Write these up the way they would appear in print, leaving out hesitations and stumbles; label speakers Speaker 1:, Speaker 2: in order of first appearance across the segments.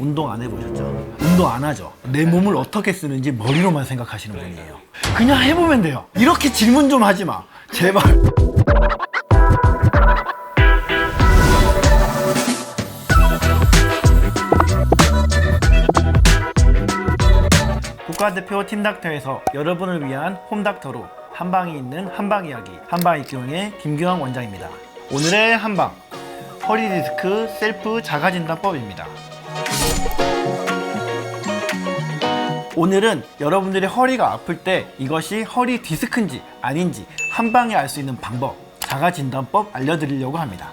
Speaker 1: 운동 안 해보셨죠? 운동 안 하죠? 내 몸을 어떻게 쓰는지 머리로만 생각하시는 분이에요. 그냥 해보면 돼요. 이렇게 질문 좀 하지 마. 제발. 국가대표 팀닥터에서 여러분을 위한 홈닥터로 한방에 있는 한방 이야기, 한방의경의 김규환 원장입니다. 오늘의 한방, 허리 디스크 셀프 자가진단법입니다. 오늘은 여러분들이 허리가 아플 때 이것이 허리 디스크인지 아닌지 한방에 알 수 있는 방법, 자가진단법 알려드리려고 합니다.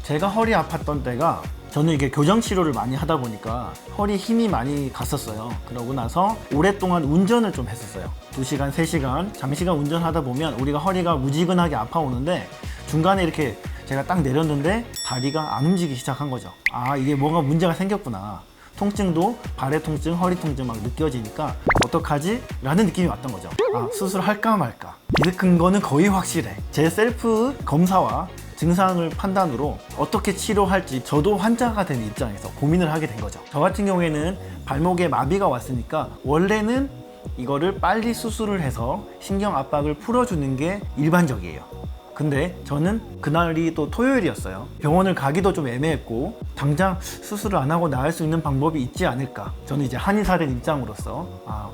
Speaker 1: 제가 허리 아팠던 때가, 저는 이게 교정치료를 많이 하다 보니까 허리 힘이 많이 갔었어요. 그러고 나서 오랫동안 운전을 좀 했었어요. 2시간, 3시간 장시간 운전하다 보면 우리가 허리가 무지근하게 아파오는데, 중간에 이렇게 제가 딱 내렸는데 다리가 안 움직이기 시작한 거죠. 아, 이게 뭔가 문제가 생겼구나. 통증도 발의 통증, 허리 통증 막 느껴지니까 어떡하지? 라는 느낌이 왔던 거죠. 아, 수술할까 말까. 디스크인 거는 거의 확실해. 제 셀프 검사와 증상을 판단으로 어떻게 치료할지 저도 환자가 된 입장에서 고민을 하게 된 거죠. 저 같은 경우에는 발목에 마비가 왔으니까 원래는 이거를 빨리 수술을 해서 신경 압박을 풀어주는 게 일반적이에요. 근데 저는 그날이 또 토요일이었어요. 병원을 가기도 좀 애매했고 당장 수술을 안 하고 나을 수 있는 방법이 있지 않을까. 저는 이제 한의사 된 입장으로서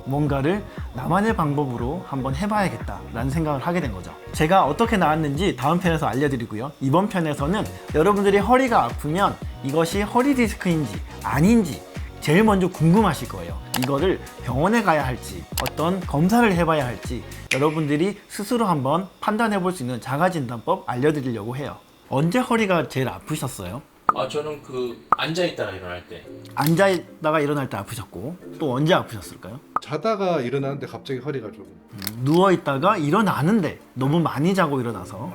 Speaker 1: 뭔가를 나만의 방법으로 한번 해봐야겠다 라는 생각을 하게 된 거죠. 제가 어떻게 나았는지 다음 편에서 알려드리고요. 이번 편에서는 여러분들이 허리가 아프면 이것이 허리 디스크인지 아닌지 제일 먼저 궁금하실 거예요. 이거를 병원에 가야 할지 어떤 검사를 해봐야 할지 여러분들이 스스로 한번 판단해 볼 수 있는 자가진단법 알려드리려고 해요. 언제 허리가 제일 아프셨어요?
Speaker 2: 저는 앉아있다가 일어날 때.
Speaker 1: 앉아있다가 일어날 때 아프셨고, 또 언제 아프셨을까요?
Speaker 3: 자다가 일어나는데 갑자기 허리가 좀
Speaker 1: 누워있다가 일어나는데 너무 많이 자고 일어나서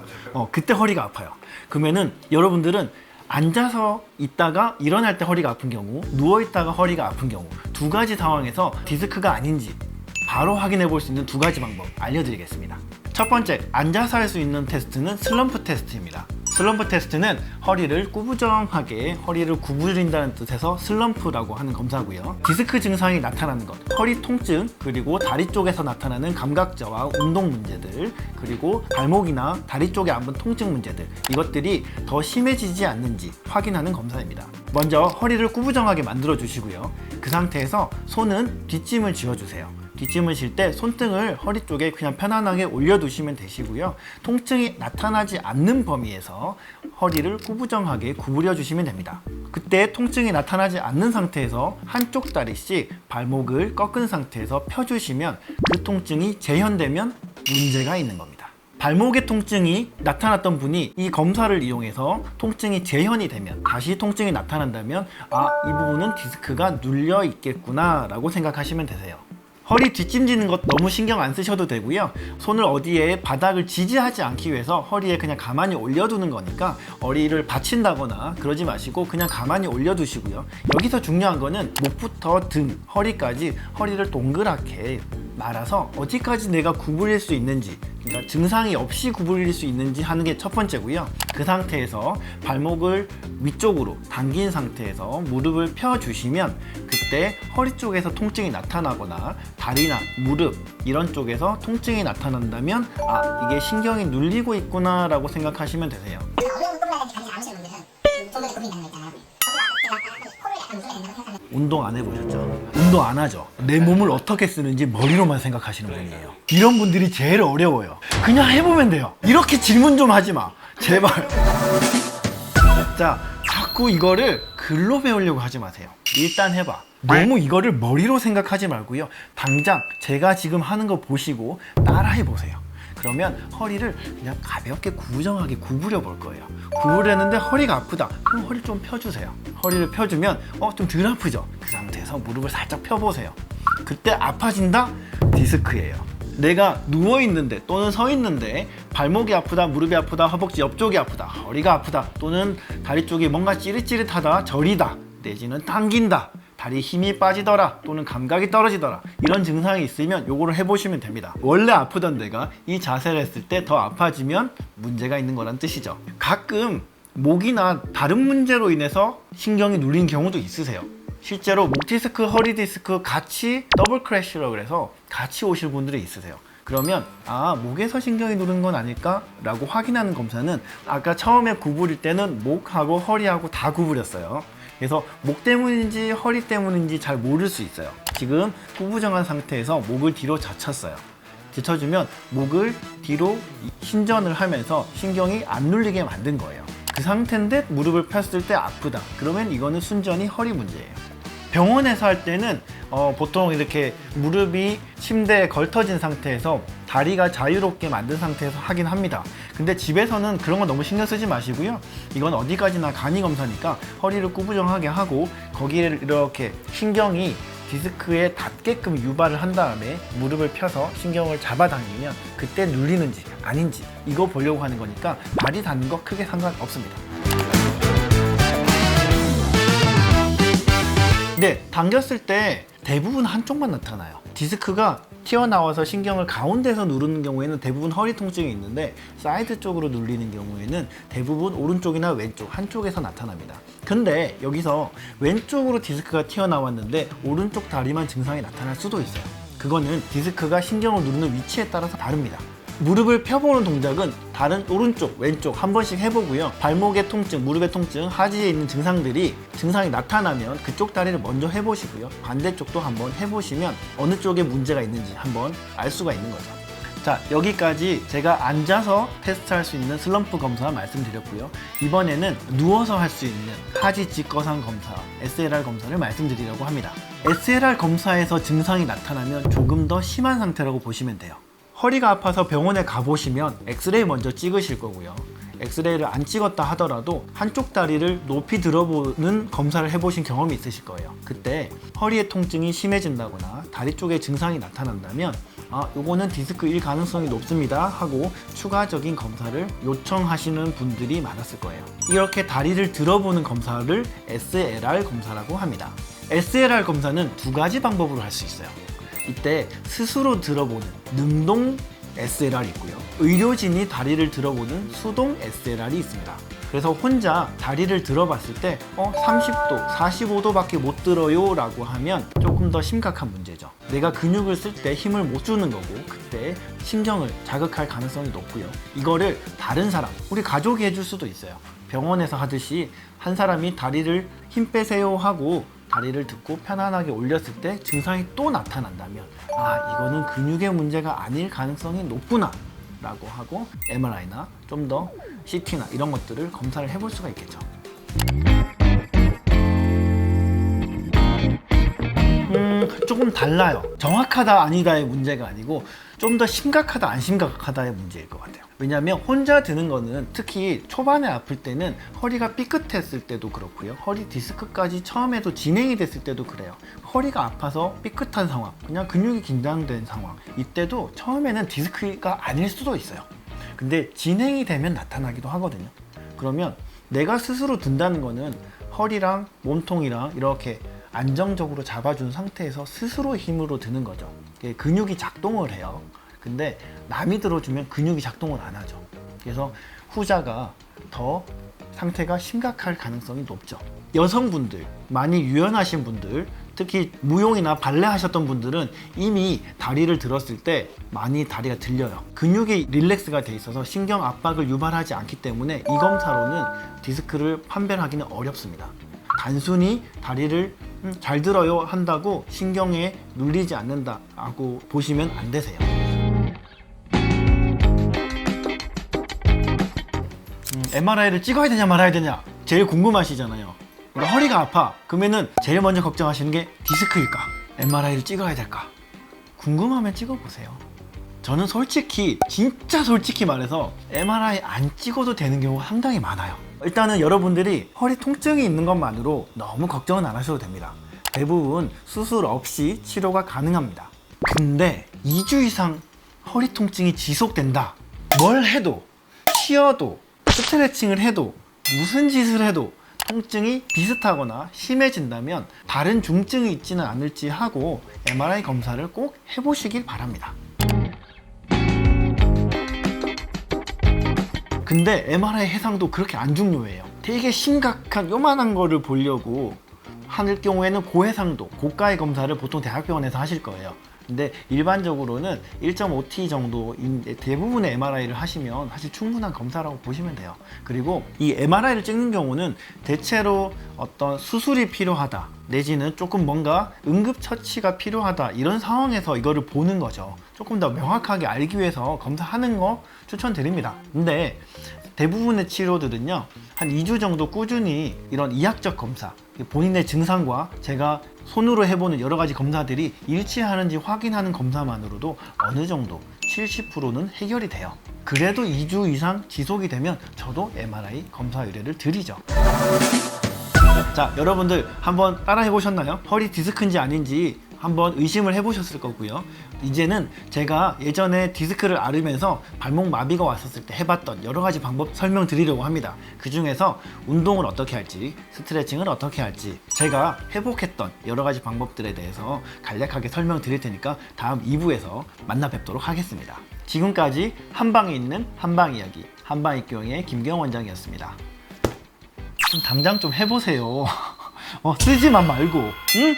Speaker 1: 그때 허리가 아파요. 그러면은 여러분들은 앉아서 있다가 일어날 때 허리가 아픈 경우, 누워있다가 허리가 아픈 경우, 두 가지 상황에서 디스크가 아닌지 바로 확인해 볼 수 있는 두 가지 방법 알려드리겠습니다. 첫 번째, 앉아서 할 수 있는 테스트는 슬럼프 테스트입니다. 슬럼프 테스트는 허리를 꾸부정하게 허리를 구부린다는 뜻에서 슬럼프라고 하는 검사고요. 디스크 증상이 나타나는 것, 허리 통증, 그리고 다리 쪽에서 나타나는 감각저하, 운동 문제들, 그리고 발목이나 다리 쪽에 안분 통증 문제들, 이것들이 더 심해지지 않는지 확인하는 검사입니다. 먼저 허리를 꾸부정하게 만들어 주시고요. 그 상태에서 손은 뒷짐을 쥐어주세요. 뒷짐을 질 때 손등을 허리 쪽에 그냥 편안하게 올려두시면 되시고요. 통증이 나타나지 않는 범위에서 허리를 꾸부정하게 구부려 주시면 됩니다. 그때 통증이 나타나지 않는 상태에서 한쪽 다리씩 발목을 꺾은 상태에서 펴주시면 그 통증이 재현되면 문제가 있는 겁니다. 발목의 통증이 나타났던 분이 이 검사를 이용해서 통증이 재현이 되면, 다시 통증이 나타난다면 이 부분은 디스크가 눌려 있겠구나 라고 생각하시면 되세요. 허리 뒷짐지는 것 너무 신경 안 쓰셔도 되고요. 손을 어디에 바닥을 지지하지 않기 위해서 허리에 그냥 가만히 올려두는 거니까 허리를 받친다거나 그러지 마시고 그냥 가만히 올려두시고요. 여기서 중요한 거는 목부터 등, 허리까지 허리를 동그랗게 말아서 어디까지 내가 구부릴 수 있는지, 그러니까 증상이 없이 구부릴 수 있는지 하는 게 첫 번째고요. 그 상태에서 발목을 위쪽으로 당긴 상태에서 무릎을 펴주시면 그때 허리 쪽에서 통증이 나타나거나 다리나 무릎 이런 쪽에서 통증이 나타난다면 이게 신경이 눌리고 있구나 라고 생각하시면 되세요. 운동 안 해보셨죠? 운동 안 하죠? 내 몸을 어떻게 쓰는지 머리로만 생각하시는 분이에요. 이런 분들이 제일 어려워요. 그냥 해보면 돼요. 이렇게 질문 좀 하지 마. 제발. 자, 자꾸 이거를 글로 배우려고 하지 마세요. 일단 해봐. 너무 이거를 머리로 생각하지 말고요. 당장 제가 지금 하는 거 보시고 따라해 보세요. 그러면 허리를 그냥 가볍게 구부정하게 구부려 볼 거예요. 구부렸는데 허리가 아프다. 그럼 허리 좀 펴주세요. 허리를 펴주면 좀 덜 아프죠? 그 상태에서 무릎을 살짝 펴보세요. 그때 아파진다? 디스크예요. 내가 누워있는데 또는 서있는데 발목이 아프다, 무릎이 아프다, 허벅지 옆쪽이 아프다, 허리가 아프다, 또는 다리 쪽이 뭔가 찌릿찌릿하다, 저리다, 내지는 당긴다, 다리 힘이 빠지더라, 또는 감각이 떨어지더라, 이런 증상이 있으면 요거를 해보시면 됩니다. 원래 아프던 데가 이 자세를 했을 때 더 아파지면 문제가 있는 거란 뜻이죠. 가끔 목이나 다른 문제로 인해서 신경이 눌린 경우도 있으세요. 실제로 목 디스크, 허리 디스크 같이 더블 크래쉬라고 그래서 같이 오실 분들이 있으세요. 그러면 목에서 신경이 누른 건 아닐까? 라고 확인하는 검사는 아까 처음에 구부릴 때는 목하고 허리하고 다 구부렸어요. 그래서 목 때문인지 허리 때문인지 잘 모를 수 있어요. 지금 구부정한 상태에서 목을 뒤로 젖혔어요. 젖혀주면 목을 뒤로 신전을 하면서 신경이 안 눌리게 만든 거예요. 그 상태인데 무릎을 폈을 때 아프다. 그러면 이거는 순전히 허리 문제예요. 병원에서 할 때는 보통 이렇게 무릎이 침대에 걸터진 상태에서 다리가 자유롭게 만든 상태에서 하긴 합니다. 근데 집에서는 그런 거 너무 신경 쓰지 마시고요. 이건 어디까지나 간이 검사니까 허리를 구부정하게 하고 거기에 이렇게 신경이 디스크에 닿게끔 유발을 한 다음에 무릎을 펴서 신경을 잡아당기면 그때 눌리는지 아닌지 이거 보려고 하는 거니까 발이 닿는 거 크게 상관없습니다. 네, 당겼을 때 대부분 한쪽만 나타나요. 디스크가 튀어나와서 신경을 가운데서 누르는 경우에는 대부분 허리 통증이 있는데 사이드 쪽으로 눌리는 경우에는 대부분 오른쪽이나 왼쪽 한쪽에서 나타납니다. 근데 여기서 왼쪽으로 디스크가 튀어나왔는데 오른쪽 다리만 증상이 나타날 수도 있어요. 그거는 디스크가 신경을 누르는 위치에 따라서 다릅니다. 무릎을 펴보는 동작은 다른 오른쪽, 왼쪽 한 번씩 해보고요. 발목의 통증, 무릎의 통증, 하지에 있는 증상이 나타나면 그쪽 다리를 먼저 해보시고요. 반대쪽도 한번 해보시면 어느 쪽에 문제가 있는지 한번 알 수가 있는 거죠. 자, 여기까지 제가 앉아서 테스트할 수 있는 슬럼프 검사 말씀드렸고요. 이번에는 누워서 할 수 있는 하지 직거상 검사, SLR 검사를 말씀드리려고 합니다. SLR 검사에서 증상이 나타나면 조금 더 심한 상태라고 보시면 돼요. 허리가 아파서 병원에 가보시면 엑스레이 먼저 찍으실 거고요. 엑스레이를 안 찍었다 하더라도 한쪽 다리를 높이 들어보는 검사를 해보신 경험이 있으실 거예요. 그때 허리의 통증이 심해진다거나 다리 쪽에 증상이 나타난다면 요거는 디스크일 가능성이 높습니다 하고 추가적인 검사를 요청하시는 분들이 많았을 거예요. 이렇게 다리를 들어보는 검사를 SLR 검사라고 합니다. SLR 검사는 두 가지 방법으로 할 수 있어요. 이때 스스로 들어보는 능동 SLR이 있고요. 의료진이 다리를 들어보는 수동 SLR이 있습니다. 그래서 혼자 다리를 들어봤을 때 30도, 45도밖에 못 들어요 라고 하면 조금 더 심각한 문제죠. 내가 근육을 쓸 때 힘을 못 주는 거고 그때 신경을 자극할 가능성이 높고요. 이거를 다른 사람, 우리 가족이 해줄 수도 있어요. 병원에서 하듯이 한 사람이 다리를 힘 빼세요 하고 다리를 듣고 편안하게 올렸을 때 증상이 또 나타난다면 이거는 근육의 문제가 아닐 가능성이 높구나 라고 하고 MRI나 좀 더 CT나 이런 것들을 검사를 해볼 수가 있겠죠. 조금 달라요. 정확하다 아니다의 문제가 아니고 좀 더 심각하다 안 심각하다의 문제일 것 같아요. 왜냐하면 혼자 드는 거는 특히 초반에 아플 때는 허리가 삐끗했을 때도 그렇고요. 허리 디스크까지 처음에도 진행이 됐을 때도 그래요. 허리가 아파서 삐끗한 상황, 그냥 근육이 긴장된 상황, 이때도 처음에는 디스크가 아닐 수도 있어요. 근데 진행이 되면 나타나기도 하거든요. 그러면 내가 스스로 든다는 거는 허리랑 몸통이랑 이렇게 안정적으로 잡아준 상태에서 스스로 힘으로 드는 거죠. 근육이 작동을 해요. 근데 남이 들어주면 근육이 작동을 안 하죠. 그래서 후자가 더 상태가 심각할 가능성이 높죠. 여성분들, 많이 유연하신 분들, 특히 무용이나 발레 하셨던 분들은 이미 다리를 들었을 때 많이 다리가 들려요. 근육이 릴렉스가 돼 있어서 신경 압박을 유발하지 않기 때문에 이 검사로는 디스크를 판별하기는 어렵습니다. 단순히 다리를 잘 들어요 한다고 신경에 눌리지 않는다고 보시면 안 되세요. MRI를 찍어야 되냐 말아야 되냐 제일 궁금하시잖아요. 그러니까 허리가 아파 그러면은 제일 먼저 걱정하시는 게 디스크일까? MRI를 찍어야 될까? 궁금하면 찍어보세요. 저는 솔직히 진짜 솔직히 말해서 MRI 안 찍어도 되는 경우가 상당히 많아요. 일단은 여러분들이 허리 통증이 있는 것만으로 너무 걱정은 안 하셔도 됩니다. 대부분 수술 없이 치료가 가능합니다. 근데 2주 이상 허리 통증이 지속된다. 뭘 해도, 쉬어도, 스트레칭을 해도, 무슨 짓을 해도 통증이 비슷하거나 심해진다면 다른 중증이 있지는 않을지 하고 MRI 검사를 꼭 해보시길 바랍니다. 근데 MRI 해상도 그렇게 안 중요해요. 되게 심각한 요만한 거를 보려고 할 경우에는 고해상도, 고가의 검사를 보통 대학병원에서 하실 거예요. 근데 일반적으로는 1.5T 정도인 대부분의 MRI를 하시면 사실 충분한 검사라고 보시면 돼요. 그리고 이 MRI를 찍는 경우는 대체로 어떤 수술이 필요하다 내지는 조금 뭔가 응급처치가 필요하다 이런 상황에서 이거를 보는 거죠. 조금 더 명확하게 알기 위해서 검사하는 거 추천드립니다. 근데 대부분의 치료들은요 한 2주 정도 꾸준히 이런 이학적 검사, 본인의 증상과 제가 손으로 해보는 여러 가지 검사들이 일치하는지 확인하는 검사만으로도 어느 정도 70%는 해결이 돼요. 그래도 2주 이상 지속이 되면 저도 MRI 검사 의뢰를 드리죠. 자, 여러분들 한번 따라 해보셨나요? 허리 디스크인지 아닌지 한번 의심을 해보셨을 거고요. 이제는 제가 예전에 디스크를 앓으면서 발목 마비가 왔었을 때 해봤던 여러 가지 방법 설명드리려고 합니다. 그 중에서 운동을 어떻게 할지, 스트레칭을 어떻게 할지, 제가 회복했던 여러 가지 방법들에 대해서 간략하게 설명드릴 테니까 다음 2부에서 만나 뵙도록 하겠습니다. 지금까지 한방에 있는 한방이야기, 한방의교영의 김경 원장이었습니다. 좀 당장 좀 해보세요. 쓰지만 말고, 응?